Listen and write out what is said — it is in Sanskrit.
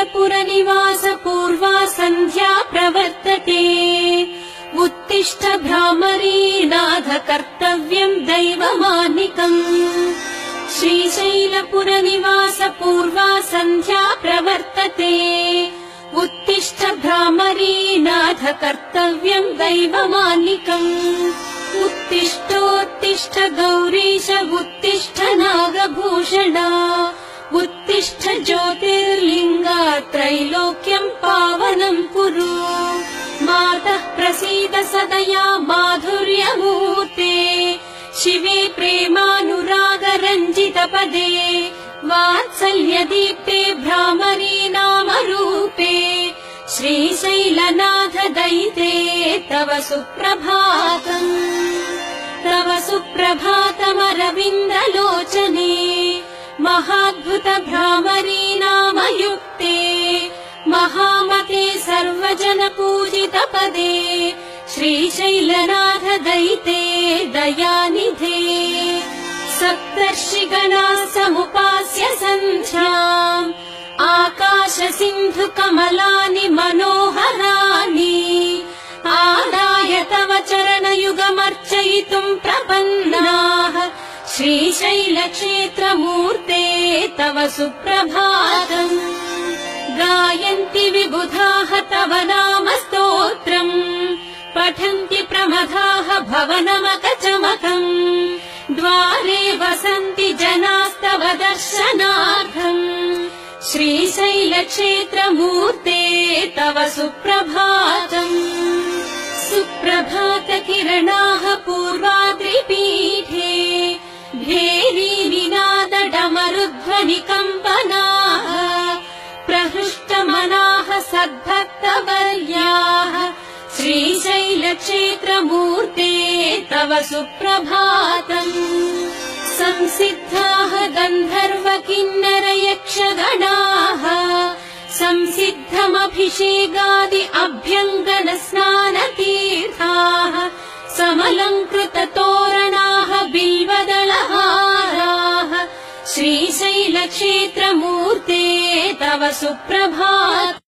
श्रीशैलपुरनिवास पूर्वा सन्ध्या प्रवर्तते उत्तिष्ठ भ्रामरीनाथ कर्तव्यम् दैवमानिकम् श्रीशैलपुरनिवास पूर्वा सन्ध्या प्रवर्तते उत्तिष्ठ भ्रामरीनाथ कर्तव्यम् दैवमानिकम् उत्तिष्ठोत्तिष्ठ गौरीश उत्तिष्ठ नागभूषणा उत्तिष्ठ ज्योतिर्लिङ्गा त्रैलोक्यम् पावनम् कुरु मातः प्रसीद सदया माधुर्यमूर्ते शिवे प्रेमानुरागरञ्जितपदे वात्सल्यदीप्ते भ्रामरी नामरूपे श्रीशैलनाथ दयिते तव सुप्रभातमरविन्दलोचने महाद्भुत भ्रामरी नामयुक्ते महामते सर्वजन पूजित पदे श्रीशैलनाथ दयिते दयानिधे सप्तर्षिगणा समुपास्य सन्ध्याम् आकाश सिन्धु कमलानि मनोहराणि आदाय तव चरणयुगमर्चयितुम् प्रपन्नाः श्रीशैलक्षेत्रमूर्ते तव सुप्रभातम् गायन्ति विबुधाः तव नाम स्तोत्रम् पठन्ति प्रमथाः भवनमकचमकम् द्वारे वसन्ति जनास्तव दर्शनार्थम् श्रीशैलक्षेत्रमूर्ते तव सुप्रभातम् सुप्रभातकिरणाः पूर्वाद्रिपीठे भेरीनिनादडमरुध्वनिकम्पनाः प्रहृष्टमनाः सद्भक्तवर्याः श्रीशैलक्षेत्रमूर्ते तव सुप्रभातम् संसिद्धाः गन्धर्व किन्नर यक्षगणाः संसिद्धमभिषेकादि अभ्यङ्गन स्नानतीर्थाः समलङ्कृत तोरणाः बिल्वदलहाराः श्रीशैलक्षेत्रमूर्ते तव सुप्रभातम्